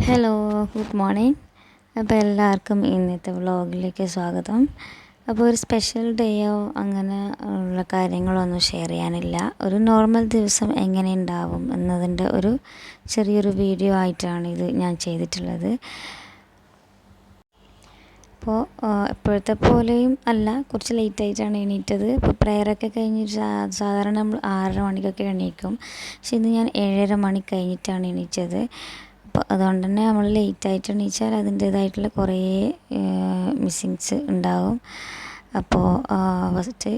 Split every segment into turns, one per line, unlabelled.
Hello, good morning. അപ്പോൾ എല്ലാവർക്കും ഇന്നത്തെ വ്ളോഗിലേക്ക് സ്വാഗതം. അപ്പോൾ ഒരു സ്പെഷ്യൽ ഡേയോ അങ്ങനെ ഉള്ള കാര്യങ്ങളൊന്നും ഷെയർ ചെയ്യാനില്ല. ഒരു നോർമൽ ദിവസം എങ്ങനെ ഉണ്ടാവും എന്നതിൻ്റെ ഒരു ചെറിയൊരു വീഡിയോ ആയിട്ടാണ് ഇത് ഞാൻ ചെയ്തിട്ടുള്ളത്. അപ്പോൾ എപ്പോഴത്തെ പോലെയും അല്ല, കുറച്ച് ലേറ്റായിട്ടാണ് എണീറ്റത്. ഇപ്പോൾ പ്രെയറൊക്കെ കഴിഞ്ഞ് സാധാരണ നമ്മൾ 6:30 മണിക്കൊക്കെ എണീക്കും. പക്ഷെ ഇന്ന് ഞാൻ 7:30 മണി കഴിഞ്ഞിട്ടാണ് എണീറ്റത്. അപ്പോൾ അതുകൊണ്ട് തന്നെ നമ്മൾ ലേറ്റായിട്ട് എണീച്ചാൽ അതിൻ്റേതായിട്ടുള്ള കുറേ മിസ്സിങ്സ് ഉണ്ടാവും. അപ്പോൾ ഫസ്റ്റ്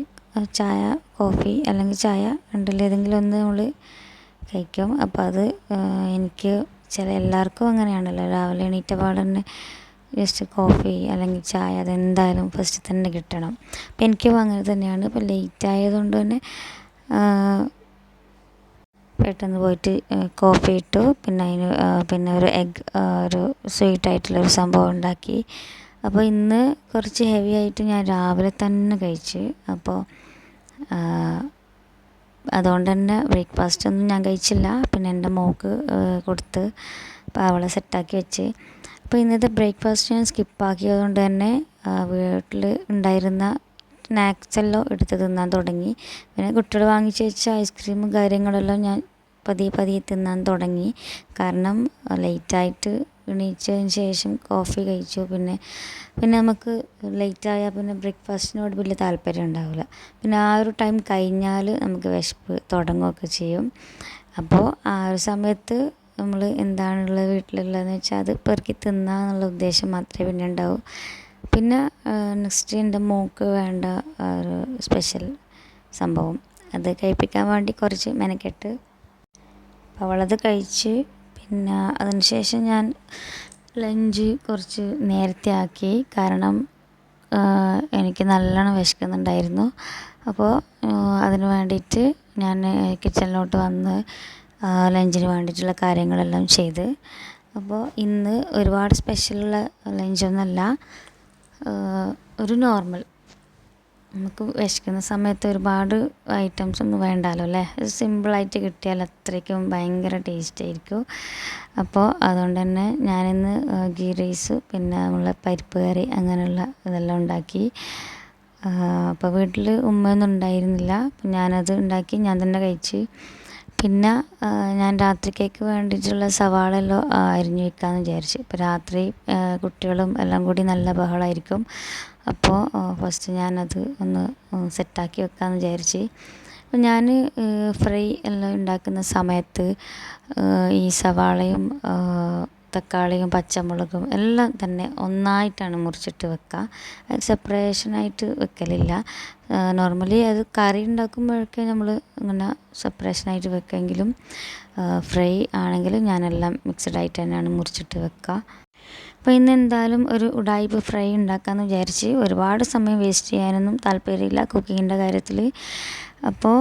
ചായ, കോഫി അല്ലെങ്കിൽ ചായ രണ്ടിലേതെങ്കിലും ഒന്ന് നമ്മൾ കഴിക്കും. അപ്പോൾ അത് എനിക്ക് എല്ലാവർക്കും അങ്ങനെയാണല്ലോ, രാവിലെ എണീറ്റ പാടെ തന്നെ ജസ്റ്റ് കോഫി അല്ലെങ്കിൽ ചായ അതെന്തായാലും ഫസ്റ്റ് തന്നെ കിട്ടണം. അപ്പോൾ എനിക്കും അങ്ങനെ തന്നെയാണ്. ഇപ്പോൾ ലേറ്റ് ആയതുകൊണ്ട് തന്നെ പെട്ടെന്ന് പോയിട്ട് കോഫി ഇട്ടു. പിന്നെ ഒരു എഗ്ഗ്, ഒരു സ്വീറ്റായിട്ടുള്ളൊരു സംഭവം ഉണ്ടാക്കി. അപ്പോൾ ഇന്ന് കുറച്ച് ഹെവി ആയിട്ട് ഞാൻ രാവിലെ തന്നെ കഴിച്ച്. അപ്പോൾ അതുകൊണ്ട് തന്നെ ബ്രേക്ക്ഫാസ്റ്റ് ഒന്നും ഞാൻ കഴിച്ചില്ല. പിന്നെ എൻ്റെ മോൾക്ക് കൊടുത്ത് അപ്പോൾ അവളെ സെറ്റാക്കി വെച്ച്. അപ്പോൾ ഇന്നത്തെ ബ്രേക്ക്ഫാസ്റ്റ് ഞാൻ സ്കിപ്പാക്കിയത് കൊണ്ട് തന്നെ വീട്ടിൽ ഉണ്ടായിരുന്ന സ്നാക്സ് എല്ലാം എടുത്ത് തിന്നാൻ തുടങ്ങി. പിന്നെ കുട്ടികൾ വാങ്ങിച്ച് വെച്ച ഐസ്ക്രീമും കാര്യങ്ങളെല്ലാം ഞാൻ പതിയെ തിന്നാൻ തുടങ്ങി. കാരണം ലേറ്റായിട്ട് എണീച്ചതിന് ശേഷം കോഫി കഴിച്ചു. പിന്നെ നമുക്ക് ലേറ്റായാൽ പിന്നെ ബ്രേക്ക്ഫാസ്റ്റിനോട് വലിയ താല്പര്യം ഉണ്ടാവില്ല. പിന്നെ ആ ഒരു ടൈം കഴിഞ്ഞാൽ നമുക്ക് വിശപ്പ് തുടങ്ങുകയൊക്കെ ചെയ്യും. അപ്പോൾ ആ ഒരു സമയത്ത് നമ്മൾ എന്താണുള്ളത് വീട്ടിലുള്ളതെന്ന് വെച്ചാൽ അത് പെറുക്കി തിന്നുക എന്നുള്ള ഉദ്ദേശം മാത്രമേ പിന്നെ ഉണ്ടാവൂ. പിന്നെ നെക്സ്റ്റ് എൻ്റെ മോൾക്ക് വേണ്ട ഒരു സ്പെഷ്യൽ സംഭവം അത് കഴിപ്പിക്കാൻ വേണ്ടി കുറച്ച് മെനക്കെട്ട് അവളത് കഴിച്ച്. പിന്നെ അതിന് ശേഷം ഞാൻ ലഞ്ച് കുറച്ച് നേരത്തെ ആക്കി. കാരണം എനിക്ക് നല്ലോണം വിശക്കുന്നുണ്ടായിരുന്നു. അപ്പോൾ അതിന് വേണ്ടിയിട്ട് ഞാൻ കിച്ചണിലോട്ട് വന്ന് ലഞ്ചിന് വേണ്ടിയിട്ടുള്ള കാര്യങ്ങളെല്ലാം ചെയ്ത്. അപ്പോൾ ഇന്ന് ഒരുപാട് സ്പെഷ്യലുള്ള ലഞ്ചൊന്നുമല്ല, ഒരു നോർമൽ, നമുക്ക് വിശക്കുന്ന സമയത്ത് ഒരുപാട് ഐറ്റംസ് ഒന്നും വേണ്ടല്ലോ അല്ലേ. സിമ്പിളായിട്ട് കിട്ടിയാൽ അത്രയ്ക്കും ഭയങ്കര ടേസ്റ്റ് ആയിരിക്കും. അപ്പോൾ അതുകൊണ്ട് തന്നെ ഞാനിന്ന് ഗീ റൈസ് പിന്നെ നമ്മളെ പരിപ്പ് കറി അങ്ങനെയുള്ള ഇതെല്ലാം ഉണ്ടാക്കി. അപ്പോൾ വീട്ടിൽ ഉമ്മയൊന്നും ഉണ്ടായിരുന്നില്ല. അപ്പം ഞാനത് ഉണ്ടാക്കി ഞാൻ തന്നെ കഴിച്ച്. പിന്നെ ഞാൻ രാത്രിക്കേക്ക് വേണ്ടിയിട്ടുള്ള സവാള എല്ലാം അരിഞ്ഞു വെക്കാമെന്ന് വിചാരിച്ചു. ഇപ്പോൾ രാത്രി കുട്ടികളും എല്ലാം കൂടി നല്ല ബഹളമായിരിക്കും. അപ്പോൾ ഫസ്റ്റ് ഞാനത് ഒന്ന് സെറ്റാക്കി വെക്കാമെന്ന് വിചാരിച്ച്. അപ്പോൾ ഞാൻ ഫ്രൈ എല്ലാം ഉണ്ടാക്കുന്ന സമയത്ത് ഈ സവാളയും തക്കാളിയും പച്ചമുളകും എല്ലാം തന്നെ ഒന്നായിട്ടാണ് മുറിച്ചിട്ട് വെക്കുക. അത് സെപ്പറേഷനായിട്ട് വെക്കലില്ല. നോർമലി അത് കറി ഉണ്ടാക്കുമ്പോഴൊക്കെ നമ്മൾ ഇങ്ങനെ സെപ്പറേഷനായിട്ട് വെക്കുമെങ്കിലും ഫ്രൈ ആണെങ്കിലും ഞാനെല്ലാം മിക്സഡായിട്ട് തന്നെയാണ് മുറിച്ചിട്ട് വെക്കുക. അപ്പോൾ ഇന്ന് എന്തായാലും ഒരു ഉഡായിപ്പ് ഫ്രൈ ഉണ്ടാക്കാമെന്ന് വിചാരിച്ച്. ഒരുപാട് സമയം വേസ്റ്റ് ചെയ്യാനൊന്നും താല്പര്യമില്ല കുക്കിങ്ങിൻ്റെ കാര്യത്തിൽ. അപ്പോൾ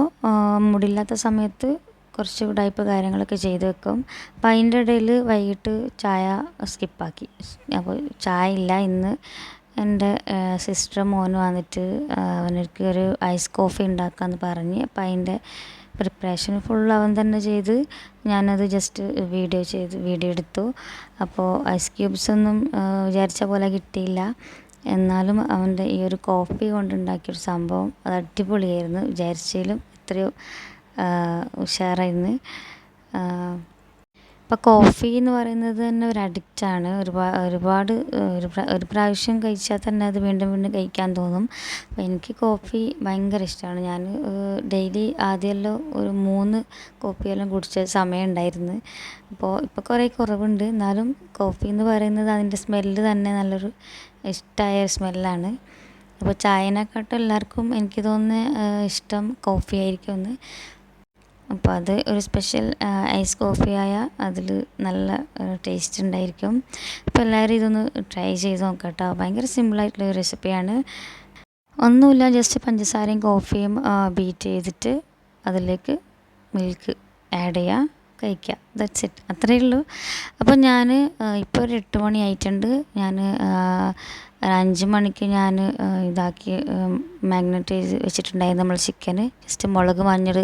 മുടിയില്ലാത്ത സമയത്ത് കുറച്ച് ഉഡായിപ്പ് കാര്യങ്ങളൊക്കെ ചെയ്ത് വെക്കും. അപ്പോൾ അതിൻ്റെ ഇടയിൽ വൈകിട്ട് ചായ സ്കിപ്പാക്കി. അപ്പോൾ ചായ ഇല്ല. ഇന്ന് എൻ്റെ സിസ്റ്റർ മോന് വന്നിട്ട് അവനക്ക് ഒരു ഐസ് കോഫി ഉണ്ടാക്കാമെന്ന് പറഞ്ഞ്. അപ്പോൾ അതിൻ്റെ പ്രിപ്പറേഷൻ ഫുൾ അവൻ തന്നെ ചെയ്ത്. ഞാനത് ജസ്റ്റ് വീഡിയോ എടുത്തു. അപ്പോൾ ഐസ് ക്യൂബ്സ് ഒന്നും വിചാരിച്ച പോലെ കിട്ടിയില്ല. എന്നാലും അവൻ്റെ ഈ ഒരു കോഫി കൊണ്ടുണ്ടാക്കിയൊരു സംഭവം അത് അടിപൊളിയായിരുന്നു. വിചാരിച്ചതിലും എത്രയോ ഉഷാറായിരുന്നു. ഇപ്പോൾ കോഫി എന്ന് പറയുന്നത് തന്നെ ഒരു അഡിക്റ്റാണ്. ഒരുപാട് ഒരു പ്രാവശ്യം കഴിച്ചാൽ തന്നെ അത് വീണ്ടും വീണ്ടും കഴിക്കാൻ തോന്നും. അപ്പോൾ എനിക്ക് കോഫി ഭയങ്കര ഇഷ്ടമാണ്. ഞാൻ ഡെയിലി ആദ്യമെല്ലാം ഒരു 3 കോഫിയെല്ലാം കുടിച്ച സമയം ഉണ്ടായിരുന്നു. ഇപ്പോൾ കുറേ കുറവുണ്ട്. എന്നാലും കോഫി എന്ന് പറയുന്നത് അതിൻ്റെ സ്മെല്ല് തന്നെ നല്ലൊരു ഇഷ്ടമായ സ്മെല്ലാണ്. അപ്പോൾ ചായനെക്കാട്ടും എല്ലാവർക്കും എനിക്ക് തോന്നുന്നത് ഇഷ്ടം കോഫി ആയിരിക്കുമെന്ന്. അപ്പോൾ അത് ഒരു സ്പെഷ്യൽ ഐസ് കോഫിയായ അതിൽ നല്ല ടേസ്റ്റ് ഉണ്ടായിരിക്കും. അപ്പോൾ എല്ലാവരും ഇതൊന്ന് ട്രൈ ചെയ്ത് നോക്കാം കേട്ടോ. ഭയങ്കര സിമ്പിളായിട്ടുള്ള ഒരു റെസിപ്പിയാണ്. ഒന്നുമില്ല, ജസ്റ്റ് പഞ്ചസാരയും കോഫിയും ബീറ്റ് ചെയ്തിട്ട് അതിലേക്ക് മിൽക്ക് ആഡ് ചെയ്യുക, കഴിക്കുക. ദാറ്റ്സ് ഇറ്റ്, അത്രയേ ഉള്ളൂ. അപ്പോൾ ഞാൻ ഇപ്പോൾ ഒരു 8 മണി ആയിട്ടുണ്ട്. ഞാൻ ഒരു 5 മണിക്ക് ഞാൻ ഇതാക്കി മാഗ്നേറ്റ് ചെയ്ത് വെച്ചിട്ടുണ്ടായിരുന്നു നമ്മൾ ചിക്കന്. ജസ്റ്റ് മുളക് മഞ്ഞൾ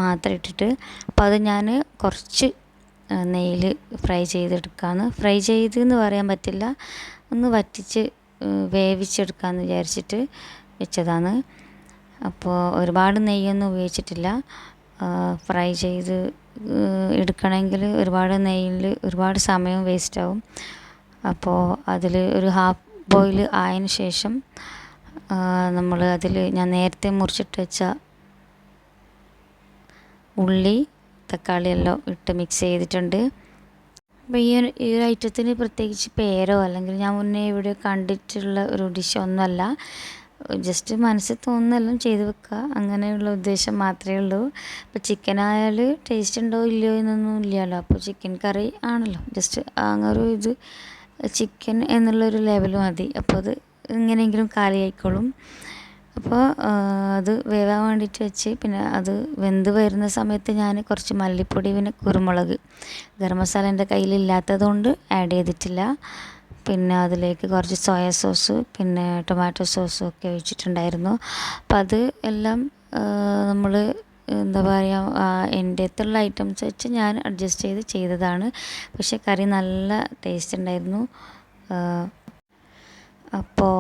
മാത്രം ഇട്ടിട്ട്. അപ്പോൾ അത് ഞാൻ കുറച്ച് നെയ്യിൽ ഫ്രൈ ചെയ്തെടുക്കാമെന്ന്. ഫ്രൈ ചെയ്തെന്ന് പറയാൻ പറ്റില്ല, ഒന്ന് വറ്റിച്ച് വേവിച്ചെടുക്കാമെന്ന് വിചാരിച്ചിട്ട് വെച്ചതാണ്. അപ്പോൾ ഒരുപാട് നെയ്യൊന്നും ഉപയോഗിച്ചിട്ടില്ല. ഫ്രൈ ചെയ്ത് എടുക്കണമെങ്കിൽ ഒരുപാട് നെയ്യിൽ ഒരുപാട് സമയം വേസ്റ്റാവും. അപ്പോൾ അതിൽ ഒരു ഹാഫ് ബോയിൽ ആയതിന് ശേഷം നമ്മൾ ഞാൻ നേരത്തെ മുറിച്ചിട്ട് വെച്ച ഉള്ളി തക്കാളി എല്ലാം ഇട്ട് മിക്സ് ചെയ്തിട്ടുണ്ട്. അപ്പോൾ ഈ ഒരു ഐറ്റത്തിന് പ്രത്യേകിച്ച് പേരോ അല്ലെങ്കിൽ ഞാൻ മുന്നേ ഇവിടെ കണ്ടിട്ടുള്ള ഒരു ഡിഷ് ഒന്നുമല്ല. ജസ്റ്റ് മനസ്സിൽ തോന്നുന്നെല്ലാം ചെയ്ത് വെക്കുക, അങ്ങനെയുള്ള ഉദ്ദേശം മാത്രമേ ഉള്ളൂ. ഇപ്പോൾ ചിക്കനായാൽ ടേസ്റ്റ് ഉണ്ടോ ഇല്ലയോ എന്നൊന്നും ഇല്ലല്ലോ. അപ്പോൾ ചിക്കൻ കറി ആണല്ലോ, ജസ്റ്റ് അങ്ങനൊരു ഇത് ചിക്കൻ എന്നുള്ളൊരു ലെവൽ മതി. അപ്പോൾ അത് എങ്ങനെയെങ്കിലും കാലിയായിക്കോളും. അപ്പോൾ അത് വേവാൻ വേണ്ടിയിട്ട് വെച്ച്, പിന്നെ അത് വെന്ത് വരുന്ന സമയത്ത് ഞാൻ കുറച്ച് മല്ലിപ്പൊടി പിന്നെ കുരുമുളക്, ഗരം മസാല എൻ്റെ കയ്യിലില്ലാത്തത് കൊണ്ട് ആഡ് ചെയ്തിട്ടില്ല. പിന്നെ അതിലേക്ക് കുറച്ച് സോയ സോസ് പിന്നെ ടൊമാറ്റോ സോസും ഒക്കെ ഒഴിച്ചിട്ടുണ്ടായിരുന്നു. അപ്പം അത് എല്ലാം നമ്മൾ എന്താ പറയുക, എൻ്റെ അടുത്തുള്ള ഐറ്റംസ് വെച്ച് ഞാൻ അഡ്ജസ്റ്റ് ചെയ്തതാണ്. പക്ഷേ കറി നല്ല ടേസ്റ്റ് ഉണ്ടായിരുന്നു. അപ്പോൾ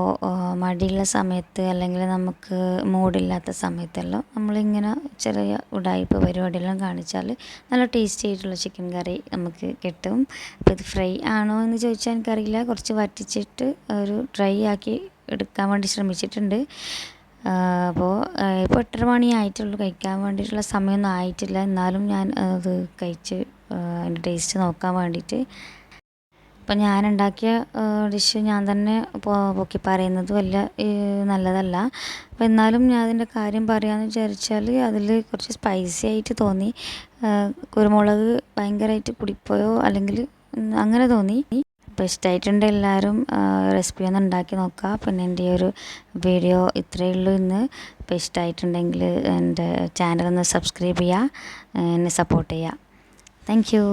മടിയുള്ള സമയത്ത് അല്ലെങ്കിൽ നമുക്ക് മൂഡില്ലാത്ത സമയത്തെല്ലാം നമ്മളിങ്ങനെ ചെറിയ ഉഡായിപ്പ് പരിപാടിയെല്ലാം കാണിച്ചാൽ നല്ല ടേസ്റ്റി ആയിട്ടുള്ള ചിക്കൻ കറി നമുക്ക് കിട്ടും. അപ്പോൾ ഇത് ഫ്രൈ ആണോ എന്ന് ചോദിച്ചാൽ എനിക്കറിയില്ല, കുറച്ച് വറ്റിച്ചിട്ട് ഒരു ഡ്രൈ ആക്കി എടുക്കാൻ വേണ്ടി ശ്രമിച്ചിട്ടുണ്ട്. അപ്പോൾ ഇപ്പോൾ 8:30 മണി ആയിട്ടുള്ളൂ, കഴിക്കാൻ വേണ്ടിയിട്ടുള്ള സമയമൊന്നും ആയിട്ടില്ല. എന്നാലും ഞാൻ അത് കഴിച്ച് അതിൻ്റെ ടേസ്റ്റ് നോക്കാൻ വേണ്ടിയിട്ട്. അപ്പം ഞാനുണ്ടാക്കിയ ഡിഷ് ഞാൻ തന്നെ പൊക്കി പറയുന്നത് വലിയ നല്ലതല്ല. അപ്പോൾ എന്നാലും ഞാൻ അതിൻ്റെ കാര്യം പറയാമെന്ന് വിചാരിച്ചാൽ അതിൽ കുറച്ച് സ്പൈസി ആയിട്ട് തോന്നി. കുരുമുളക് ഭയങ്കരമായിട്ട് കൂടിപ്പോയോ അല്ലെങ്കിൽ അങ്ങനെ തോന്നി. അപ്പോൾ ഇഷ്ടമായിട്ടുണ്ട് എല്ലാവരും റെസിപ്പി ഒന്ന് ഉണ്ടാക്കി നോക്കുക. പിന്നെ എൻ്റെ ഈ ഒരു വീഡിയോ ഇത്രയേ ഉള്ളൂ ഇന്ന്. അപ്പോൾ ഇഷ്ടമായിട്ടുണ്ടെങ്കിൽ എൻ്റെ ചാനലൊന്ന് സബ്സ്ക്രൈബ് ചെയ്യുക, എന്നെ സപ്പോർട്ട് ചെയ്യുക. Thank you.